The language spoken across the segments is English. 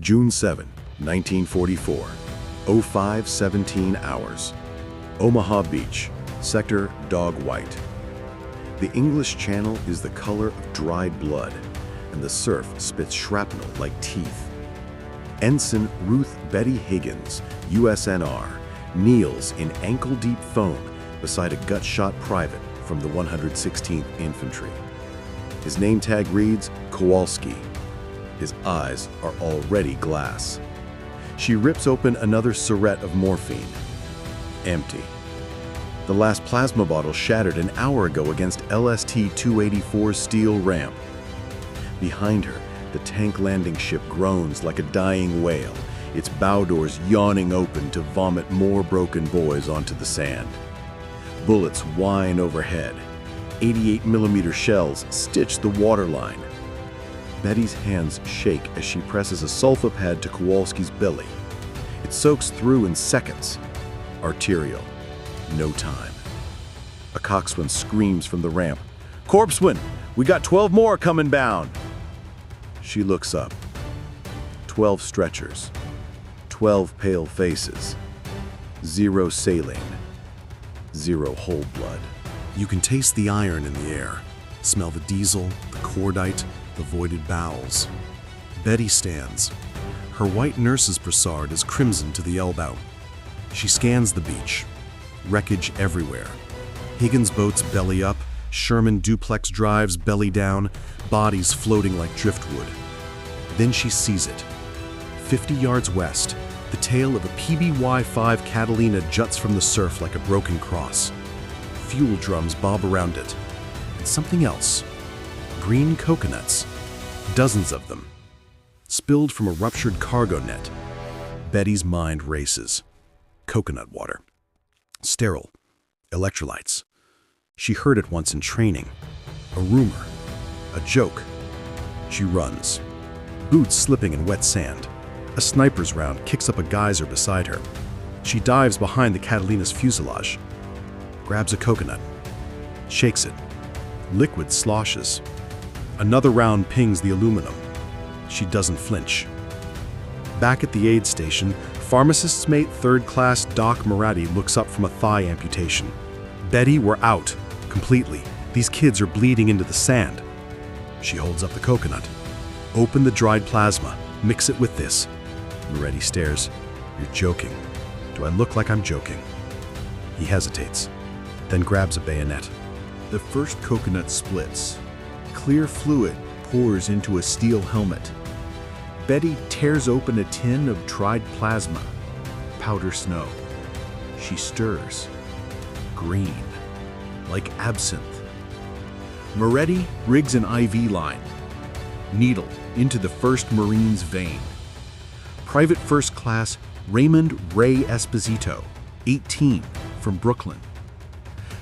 June 7, 1944, 05:17 hours. Omaha Beach, sector Dog White. The English Channel is the color of dried blood, and the surf spits shrapnel like teeth. Ensign Ruth Betty Higgins, USNR, kneels in ankle-deep foam beside a gut-shot private from the 116th Infantry. His name tag reads Kowalski. His eyes are already glass. She rips open another syringe of morphine. Empty. The last plasma bottle shattered an hour ago against LST-284's steel ramp. Behind her, the tank landing ship groans like a dying whale, its bow doors yawning open to vomit more broken boys onto the sand. Bullets whine overhead. 88mm shells stitch the waterline. Betty's hands shake as she presses a sulfa pad to Kowalski's belly. It soaks through in seconds. Arterial. No time. A coxswain screams from the ramp. "Corpsman, we got 12 more coming bound." She looks up. 12 stretchers. 12 pale faces. 0 saline. 0 whole blood. You can taste the iron in the air, smell the diesel, the cordite, the voided bowels. Betty stands. Her white nurse's brassard is crimson to the elbow. She scans the beach. Wreckage everywhere. Higgins boats belly up, Sherman duplex drives belly down, bodies floating like driftwood. Then she sees it. 50 yards west, the tail of a PBY-5 Catalina juts from the surf like a broken cross. Fuel drums bob around it. And something else. Green coconuts. Dozens of them. Spilled from a ruptured cargo net. Betty's mind races. Coconut water. Sterile. Electrolytes. She heard it once in training. A rumor. A joke. She runs. Boots slipping in wet sand. A sniper's round kicks up a geyser beside her. She dives behind the Catalina's fuselage. Grabs a coconut. Shakes it. Liquid sloshes. Another round pings the aluminum. She doesn't flinch. Back at the aid station, pharmacist's mate 3rd Class Doc Moratti looks up from a thigh amputation. "Betty, we're out. Completely. These kids are bleeding into the sand." She holds up the coconut. "Open the dried plasma. Mix it with this." Moretti stares. "You're joking. Do I look like I'm joking?" He hesitates, then grabs a bayonet. The first coconut splits. Clear fluid pours into a steel helmet. Betty tears open a tin of dried plasma. Powder snow. She stirs. Green. Like absinthe. Moretti rigs an IV line. Needle into the 1st Marine's vein. Private 1st Class Raymond Ray Esposito, 18, from Brooklyn.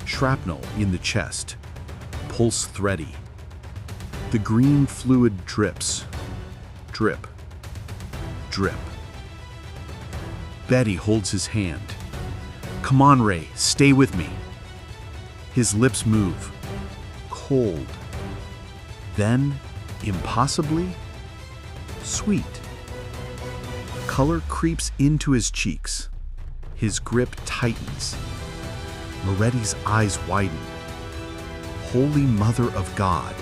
Shrapnel in the chest. Pulse thready. The green fluid drips. Drip. Drip. Betty holds his hand. "Come on, Ray, stay with me." His lips move. Cold. Then, impossibly, sweet. Color creeps into his cheeks. His grip tightens. Moretti's eyes widen. Holy Mother of God.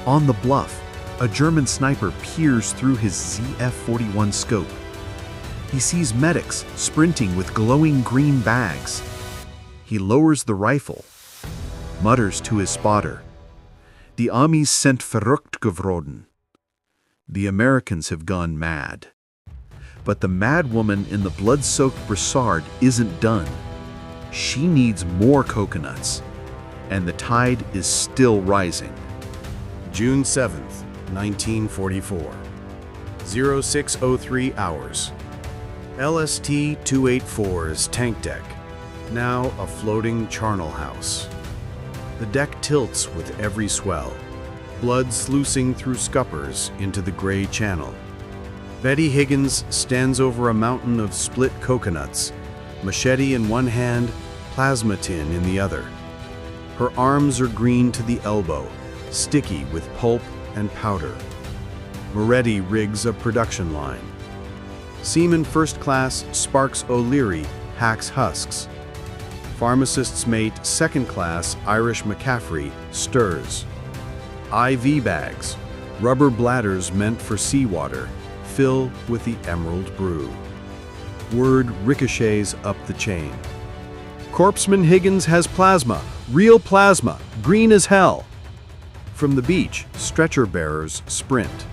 On the bluff, a German sniper peers through his ZF-41 scope. He sees medics sprinting with glowing green bags. He lowers the rifle, mutters to his spotter, "Die Amis sind verrückt geworden." The Americans have gone mad. But the mad woman in the blood-soaked brassard isn't done. She needs more coconuts, and the tide is still rising. June 7th, 1944, 06:03 hours. LST-284's tank deck, now a floating charnel house. The deck tilts with every swell, blood sluicing through scuppers into the gray channel. Betty Higgins stands over a mountain of split coconuts, machete in one hand, plasma tin in the other. Her arms are green to the elbow, sticky with pulp and powder. Moretti rigs a production line. Seaman First Class Sparks O'Leary hacks husks. Pharmacist's mate Second Class Irish McCaffrey stirs. IV bags, rubber bladders meant for seawater, fill with the emerald brew. Word ricochets up the chain. Corpsman Higgins has plasma, real plasma, green as hell. From the beach, stretcher bearers sprint.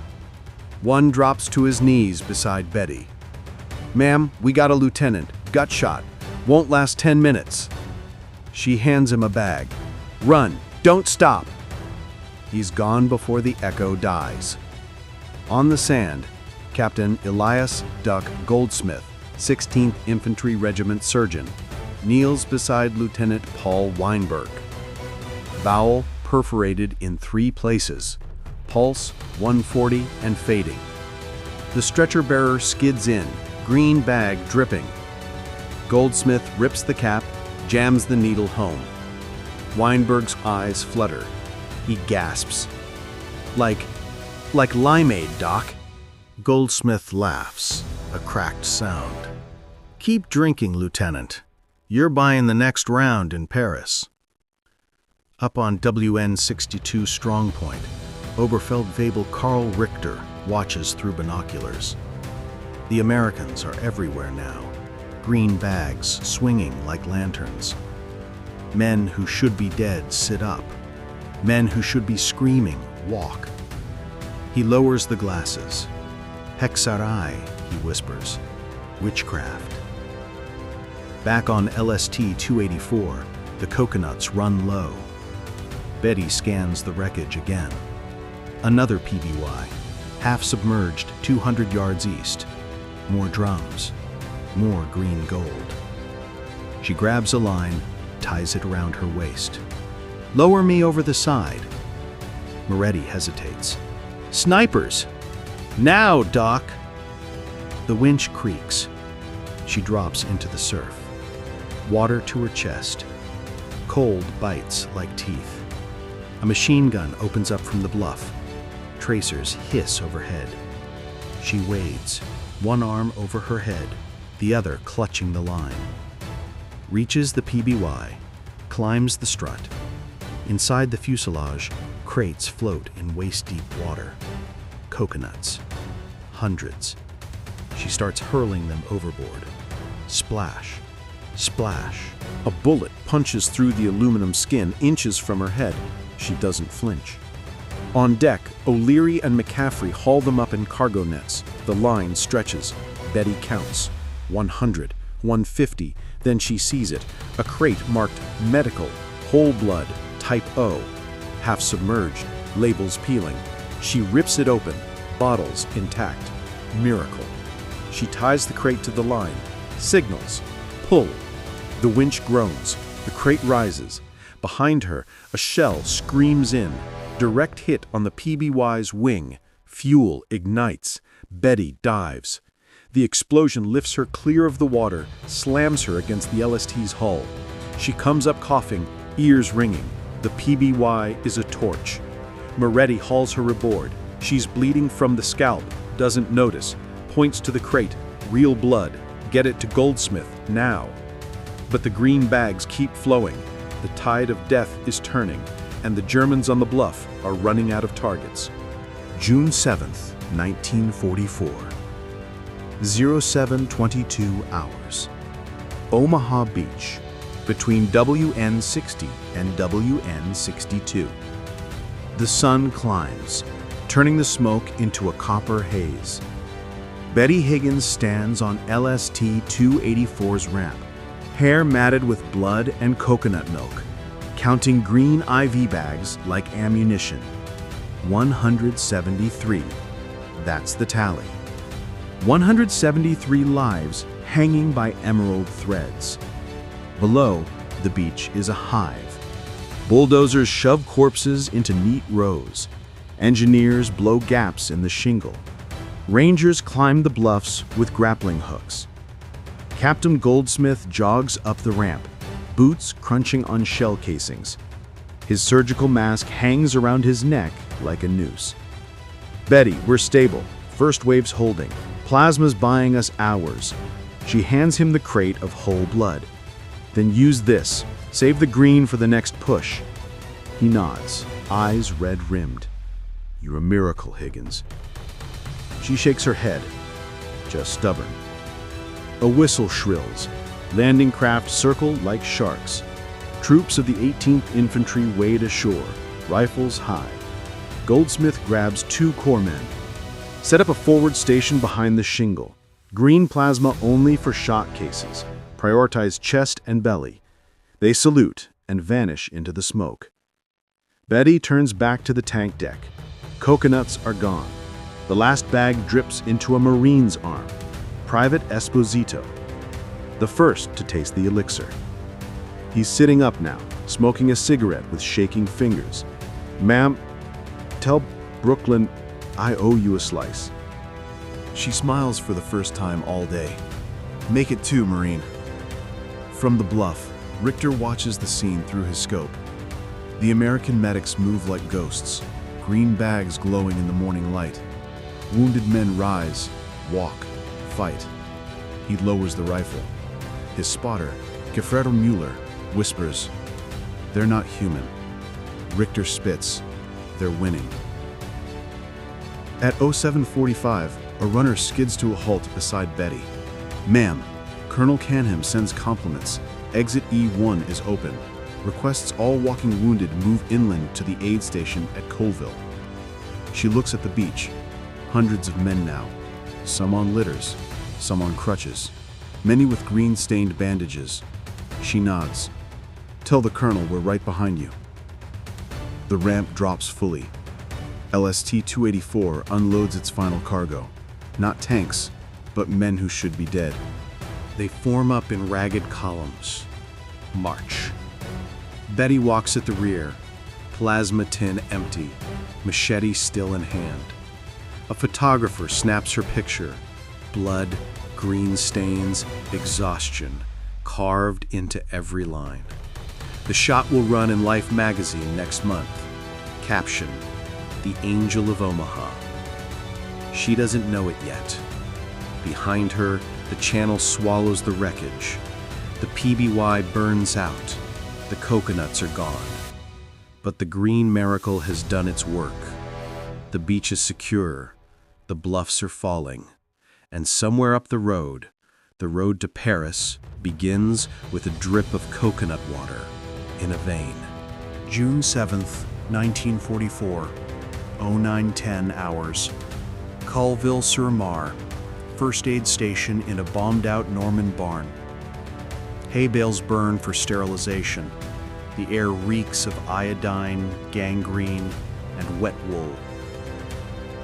One drops to his knees beside Betty. "Ma'am, we got a lieutenant, gut shot, won't last 10 minutes. She hands him a bag. "Run, don't stop." He's gone before the echo dies. On the sand, Captain Elias Duck Goldsmith, 16th Infantry Regiment Surgeon, kneels beside Lieutenant Paul Weinberg. Bowel perforated in 3 places, pulse 140 and fading. The stretcher bearer skids in, green bag dripping. Goldsmith rips the cap, jams the needle home. Weinberg's eyes flutter. He gasps. Like limeade, Doc." Goldsmith laughs, a cracked sound. "Keep drinking, Lieutenant. You're buying the next round in Paris." Up on WN 62 Strongpoint, Oberfeldwebel Karl Richter watches through binoculars. The Americans are everywhere now, green bags swinging like lanterns. Men who should be dead sit up. Men who should be screaming walk. He lowers the glasses. "Hexarai," he whispers. "Witchcraft." Back on LST 284, the coconuts run low. Betty scans the wreckage again. Another PBY, half submerged 200 yards east. More drums, more green gold. She grabs a line, ties it around her waist. "Lower me over the side." Moretti hesitates. "Snipers! Now, Doc!" The winch creaks. She drops into the surf. Water to her chest. Cold bites like teeth. A machine gun opens up from the bluff. Tracers hiss overhead. She wades, one arm over her head, the other clutching the line. Reaches the PBY, climbs the strut. Inside the fuselage, crates float in waist-deep water. Coconuts. Hundreds. She starts hurling them overboard. Splash. Splash. A bullet punches through the aluminum skin inches from her head. She doesn't flinch. On deck, O'Leary and McCaffrey haul them up in cargo nets. The line stretches. Betty counts. 100, 150. Then she sees it. A crate marked medical, whole blood, type O. Half submerged, labels peeling. She rips it open. Bottles intact. Miracle. She ties the crate to the line. Signals. Pull. The winch groans. The crate rises. Behind her, a shell screams in. Direct hit on the PBY's wing. Fuel ignites. Betty dives. The explosion lifts her clear of the water, slams her against the LST's hull. She comes up coughing, ears ringing. The PBY is a torch. Moretti hauls her aboard. She's bleeding from the scalp, doesn't notice, points to the crate. Real blood. Get it to Goldsmith, now. But the green bags keep flowing. The tide of death is turning, and the Germans on the bluff are running out of targets. June 7th, 1944. 07:22 hours. Omaha Beach, between WN 60 and WN 62. The sun climbs, turning the smoke into a copper haze. Betty Higgins stands on LST 284's ramp, hair matted with blood and coconut milk, counting green IV bags like ammunition. 173. That's the tally. 173 lives hanging by emerald threads. Below, the beach is a hive. Bulldozers shove corpses into neat rows. Engineers blow gaps in the shingle. Rangers climb the bluffs with grappling hooks. Captain Goldsmith jogs up the ramp, boots crunching on shell casings. His surgical mask hangs around his neck like a noose. Betty, we're stable. First wave's holding. Plasma's buying us hours. She hands him the crate of whole blood. Then use this. Save the green for the next push. He nods, eyes red-rimmed. You're a miracle, Higgins. She shakes her head. Just stubborn. A whistle shrills. Landing craft circle like sharks. Troops of the 18th Infantry wade ashore, rifles high. Goldsmith grabs 2 corpsmen. Set up a forward station behind the shingle. Green plasma only for shot cases. Prioritize chest and belly. They salute and vanish into the smoke. Betty turns back to the tank deck. Coconuts are gone. The last bag drips into a Marine's arm. Private Esposito. The first to taste the elixir. He's sitting up now, smoking a cigarette with shaking fingers. Ma'am, tell Brooklyn I owe you a slice. She smiles for the first time all day. Make it 2, Marine. From the bluff, Richter watches the scene through his scope. The American medics move like ghosts, green bags glowing in the morning light. Wounded men rise, walk, fight. He lowers the rifle. His spotter, Gefredo Mueller, whispers, "They're not human." Richter spits, "They're winning." At 07:45, a runner skids to a halt beside Betty. "Ma'am, Colonel Canham sends compliments. Exit E1 is open. Requests all walking wounded move inland to the aid station at Colville." She looks at the beach. Hundreds of men now. Some on litters, some on crutches. Many with green-stained bandages. She nods. "Tell the colonel we're right behind you." The ramp drops fully. LST-284 unloads its final cargo. Not tanks, but men who should be dead. They form up in ragged columns. March. Betty walks at the rear, plasma tin empty, machete still in hand. A photographer snaps her picture. Blood, green stains, exhaustion, carved into every line. The shot will run in Life magazine next month. Caption, "The Angel of Omaha." She doesn't know it yet. Behind her, the channel swallows the wreckage. The PBY burns out. The coconuts are gone. But the green miracle has done its work. The beach is secure. The bluffs are falling. And somewhere up the road to Paris, begins with a drip of coconut water in a vein. June 7th, 1944, 0910 hours. Colville-sur-Mar, first aid station in a bombed-out Norman barn. Hay bales burn for sterilization. The air reeks of iodine, gangrene, and wet wool.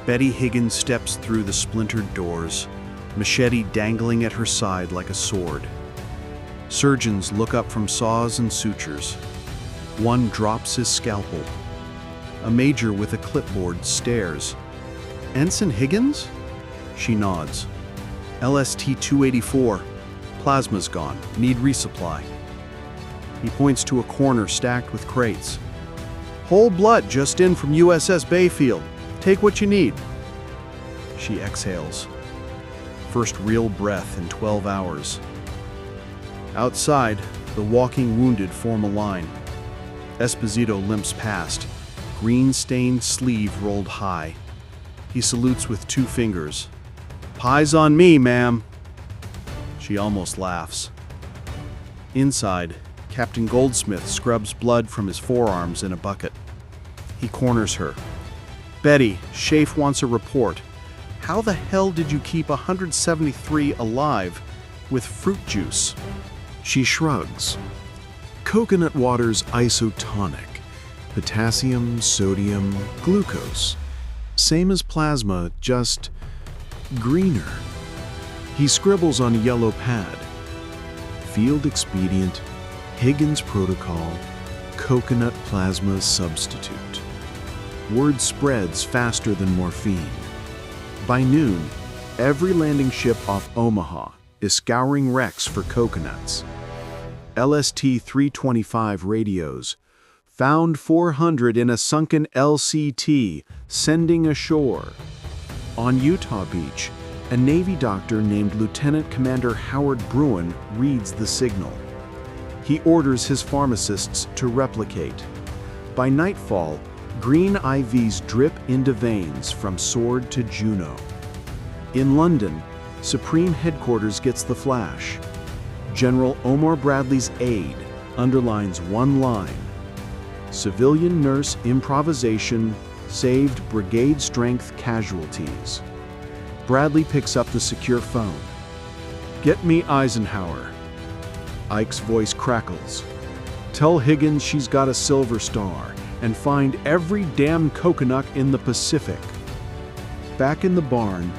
Betty Higgins steps through the splintered doors, machete dangling at her side like a sword. Surgeons look up from saws and sutures. One drops his scalpel. A major with a clipboard stares. "Ensign Higgins?" She nods. "LST-284. Plasma's gone. Need resupply." He points to a corner stacked with crates. "Whole blood just in from USS Bayfield. Take what you need." She exhales. First real breath in 12 hours. Outside, the walking wounded form a line. Esposito limps past, green-stained sleeve rolled high. He salutes with 2 fingers. "Pie's on me, ma'am." She almost laughs. Inside, Captain Goldsmith scrubs blood from his forearms in a bucket. He corners her. "Betty, Schaeff wants a report. How the hell did you keep 173 alive with fruit juice?" She shrugs. "Coconut water's isotonic. Potassium, sodium, glucose. Same as plasma, just greener." He scribbles on a yellow pad. "Field expedient, Higgins protocol, coconut plasma substitute." Word spreads faster than morphine. By noon, every landing ship off Omaha is scouring wrecks for coconuts. LST-325 radios, Found 400 in a sunken LCT, sending ashore. On Utah Beach, a Navy doctor named Lieutenant Commander Howard Bruin reads the signal. He orders his pharmacists to replicate. By nightfall, green IVs drip into veins from Sword to Juno. In London, Supreme Headquarters gets the flash. General Omar Bradley's aide underlines one line: civilian nurse improvisation saved brigade-strength casualties. Bradley picks up the secure phone. "Get me Eisenhower." Ike's voice crackles. "Tell Higgins she's got a Silver Star and find every damn coconut in the Pacific." Back in the barn,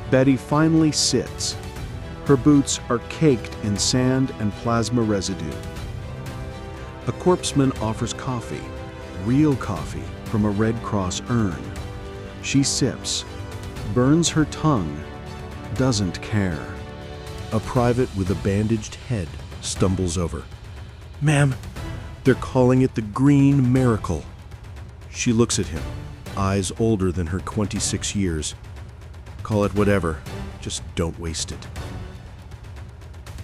Betty finally sits. Her boots are caked in sand and plasma residue. A corpseman offers coffee, real coffee, from a Red Cross urn. She sips, burns her tongue, doesn't care. A private with a bandaged head stumbles over. "Ma'am, they're calling it the Green Miracle." She looks at him, eyes older than her 26 years. "Call it whatever, just don't waste it."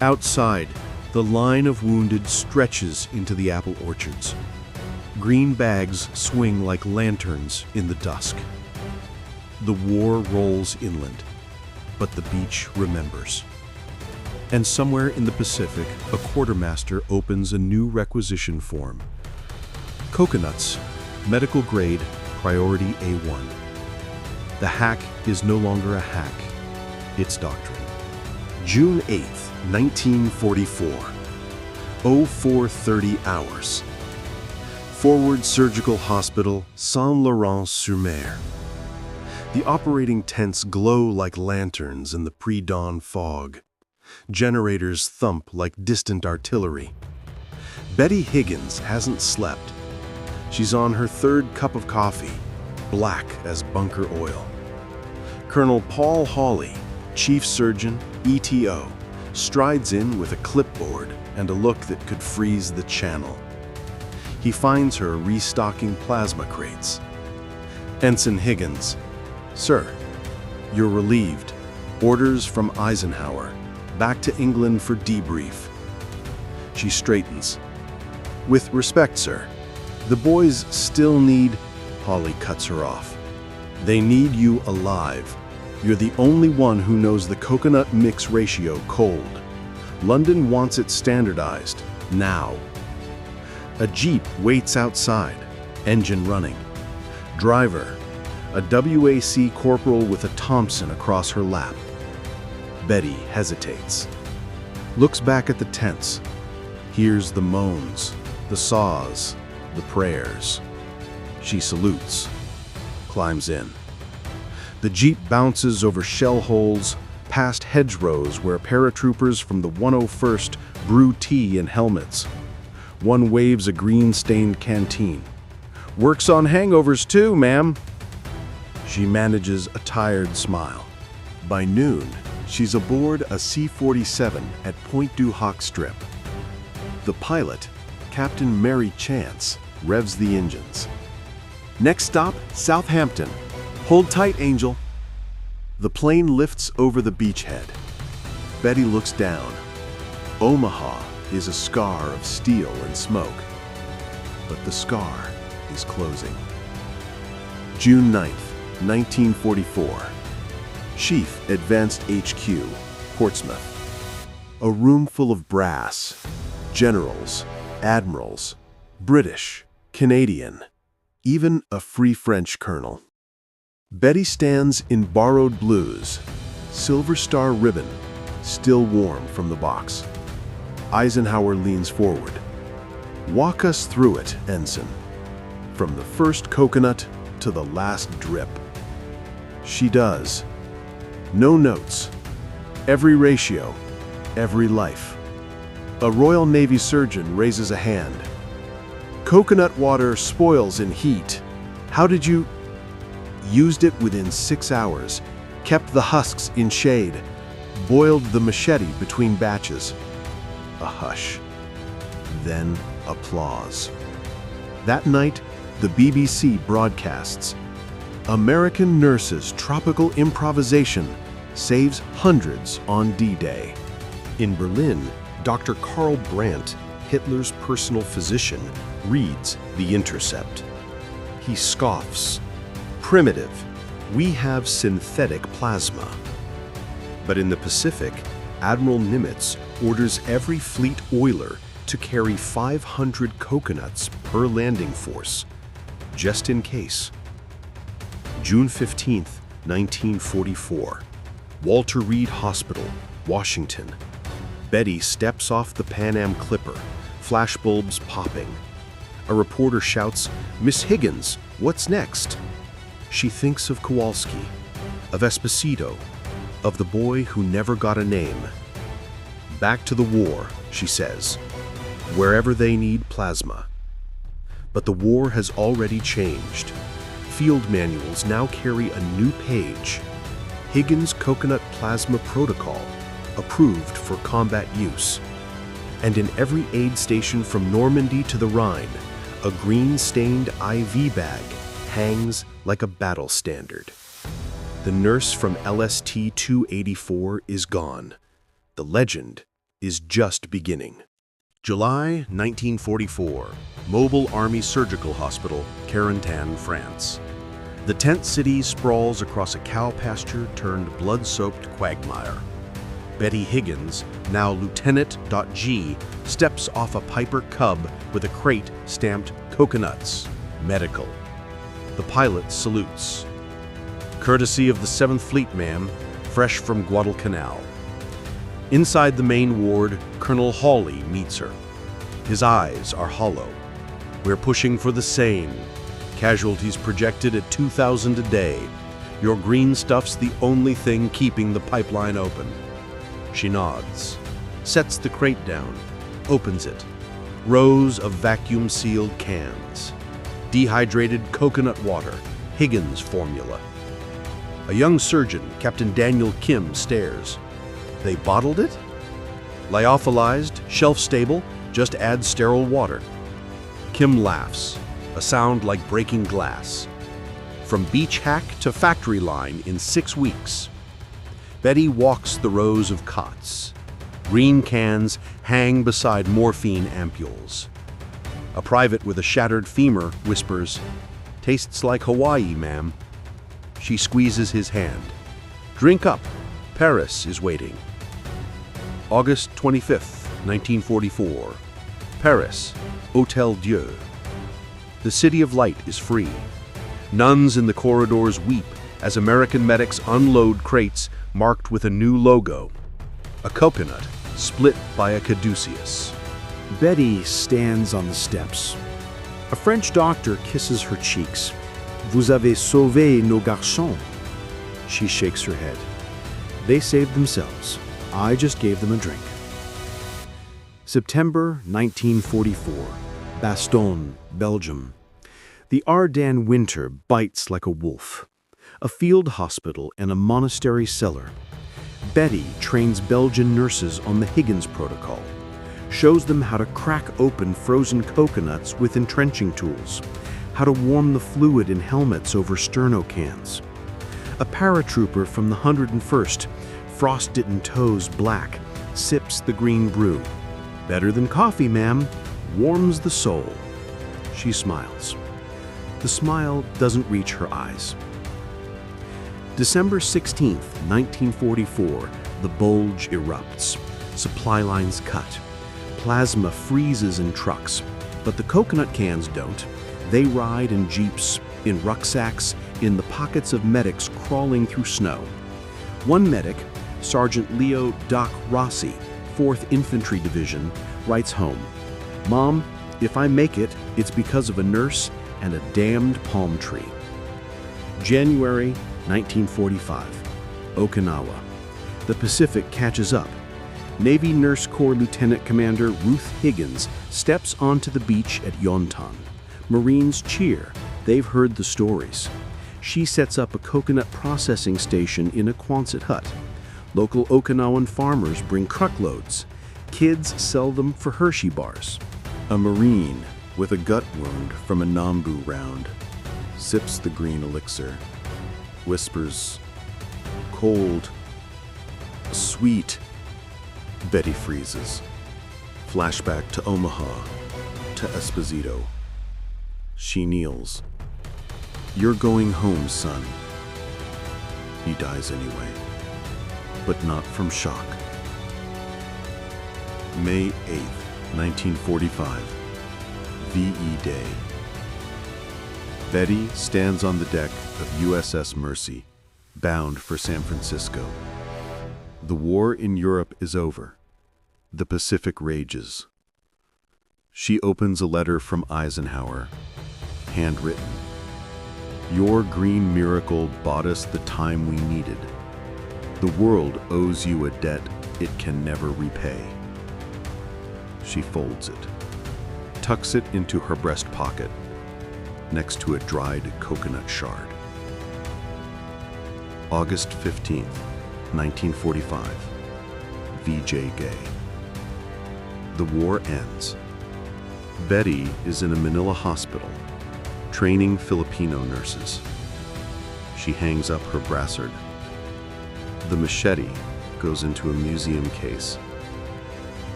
Outside, the line of wounded stretches into the apple orchards. Green bags swing like lanterns in the dusk. The war rolls inland, but the beach remembers. And somewhere in the Pacific, a quartermaster opens a new requisition form. Coconuts, medical grade, priority A1. The hack is no longer a hack, it's doctrine. June 8th, 1944, 0430 hours. Forward Surgical Hospital, Saint-Laurent-sur-Mer. The operating tents glow like lanterns in the pre-dawn fog. Generators thump like distant artillery. Betty Higgins hasn't slept. She's on her third cup of coffee, black as bunker oil. Colonel Paul Hawley, Chief Surgeon, ETO, strides in with a clipboard and a look that could freeze the channel. He finds her restocking plasma crates. "Ensign Higgins, sir, you're relieved. Orders from Eisenhower. Back to England for debrief." She straightens. "With respect, sir, the boys still need—" Hawley cuts her off. "They need you alive. You're the only one who knows the coconut mix ratio cold. London wants it standardized, now." A jeep waits outside, engine running. Driver, a WAC corporal with a Thompson across her lap. Betty hesitates. Looks back at the tents. Hears the moans, the saws, the prayers. She salutes. Climbs in. The jeep bounces over shell holes, past hedgerows where paratroopers from the 101st brew tea in helmets. One waves a green-stained canteen. "Works on hangovers too, ma'am." She manages a tired smile. By noon, she's aboard a C-47 at Point du Hoc Strip. The pilot, Captain Mary Chance, revs the engines. "Next stop, Southampton. Hold tight, Angel." The plane lifts over the beachhead. Betty looks down. Omaha is a scar of steel and smoke. But the scar is closing. June 9th, 1944. Chief Advanced HQ, Portsmouth. A room full of brass. Generals, admirals, British, Canadian, even a Free French colonel. Betty stands in borrowed blues, Silver Star ribbon, still warm from the box. Eisenhower leans forward. "Walk us through it, Ensign. From the first coconut to the last drip." She does. No notes. Every ratio, every life. A Royal Navy surgeon raises a hand. "Coconut water spoils in heat. How did you—" "Used it within 6 hours. Kept the husks in shade. Boiled the machete between batches." A hush. Then applause. That night, the BBC broadcasts, "American nurses' tropical improvisation saves hundreds on D-Day." In Berlin, Dr. Karl Brandt, Hitler's personal physician, reads The Intercept. He scoffs, "Primitive, we have synthetic plasma." But in the Pacific, Admiral Nimitz orders every fleet oiler to carry 500 coconuts per landing force, just in case. June 15th, 1944, Walter Reed Hospital, Washington. Betty steps off the Pan Am Clipper, flashbulbs popping. A reporter shouts, "Miss Higgins, what's next?" She thinks of Kowalski, of Esposito, of the boy who never got a name. "Back to the war," she says, "wherever they need plasma." But the war has already changed. Field manuals now carry a new page. Higgins Coconut Plasma Protocol, approved for combat use. And in every aid station from Normandy to the Rhine, a green-stained IV bag hangs like a battle standard. The nurse from LST 284 is gone. The legend is just beginning. July 1944, Mobile Army Surgical Hospital, Carentan, France. The tent city sprawls across a cow pasture turned blood-soaked quagmire. Betty Higgins, now Lieutenant G, steps off a Piper Cub with a crate stamped "Coconuts, Medical." The pilot salutes. "Courtesy of the 7th Fleet, ma'am, fresh from Guadalcanal." Inside the main ward, Colonel Hawley meets her. His eyes are hollow. "We're pushing for the same. Casualties projected at 2,000 a day. Your green stuff's the only thing keeping the pipeline open." She nods, sets the crate down, opens it. Rows of vacuum-sealed cans. Dehydrated coconut water, Higgins formula. A young surgeon, Captain Daniel Kim, stares. "They bottled it? Lyophilized, shelf-stable, just add sterile water." Kim laughs, a sound like breaking glass. From beach hack to factory line in 6 weeks. Betty walks the rows of cots. Green cans hang beside morphine ampules. A private with a shattered femur whispers, "Tastes like Hawaii, ma'am." She squeezes his hand. "Drink up. Paris is waiting." August 25th, 1944. Paris, Hôtel Dieu. The City of Light is free. Nuns in the corridors weep as American medics unload crates marked with a new logo, a coconut split by a caduceus. Betty stands on the steps. A French doctor kisses her cheeks. "Vous avez sauvé nos garçons." She shakes her head. "They saved themselves. I just gave them a drink." September 1944, Bastogne, Belgium. The Ardennes winter bites like a wolf. A field hospital and a monastery cellar. Betty trains Belgian nurses on the Higgins protocol, shows them how to crack open frozen coconuts with entrenching tools, how to warm the fluid in helmets over sterno cans. A paratrooper from the 101st, frost-bitten toes black, sips the green brew. "Better than coffee, ma'am. Warms the soul." She smiles. The smile doesn't reach her eyes. December 16th, 1944, the bulge erupts. Supply lines cut. Plasma freezes in trucks, but the coconut cans don't. They ride in jeeps, in rucksacks, in the pockets of medics crawling through snow. One medic, Sergeant Leo Doc Rossi, 4th Infantry Division, writes home, "Mom, if I make it, it's because of a nurse and a damned palm tree." January 1945, Okinawa. The Pacific catches up. Navy Nurse Corps Lieutenant Commander Ruth Higgins steps onto the beach at Yontan. Marines cheer. They've heard the stories. She sets up a coconut processing station in a Quonset hut. Local Okinawan farmers bring truckloads. Kids sell them for Hershey bars. A Marine, with a gut wound from a Nambu round, sips the green elixir, whispers, "Cold, sweet." Betty freezes. Flashback to Omaha, to Esposito. She kneels. "You're going home, son." He dies anyway, but not from shock. May 8th, 1945, VE Day. Betty stands on the deck of USS Mercy, bound for San Francisco. The war in Europe is over. The Pacific rages. She opens a letter from Eisenhower, handwritten. "Your green miracle bought us the time we needed. The world owes you a debt it can never repay." She folds it, tucks it into her breast pocket, next to a dried coconut shard. August 15th, 1945, VJ Gay. The war ends. Betty is in a Manila hospital, training Filipino nurses. She hangs up her brassard. The machete goes into a museum case.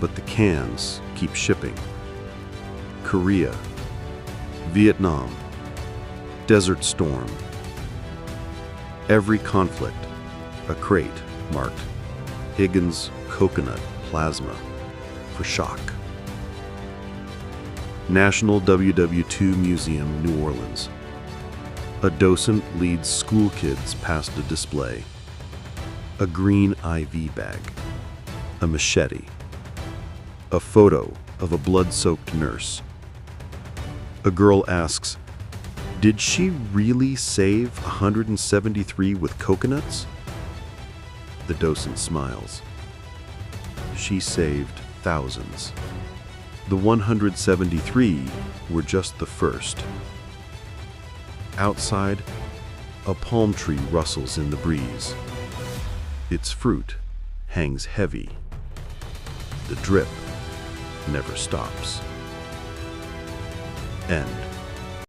But the cans keep shipping. Korea, Vietnam, Desert Storm. Every conflict, a crate marked Higgins Coconut Plasma for shock. National WW2 Museum, New Orleans. A docent leads school kids past a display. A green IV bag. A machete. A photo of a blood-soaked nurse. A girl asks, "Did she really save 173 with coconuts?" The docent smiles. She saved thousands. The 173 were just the first. Outside, a palm tree rustles in the breeze. Its fruit hangs heavy. The drip never stops. End.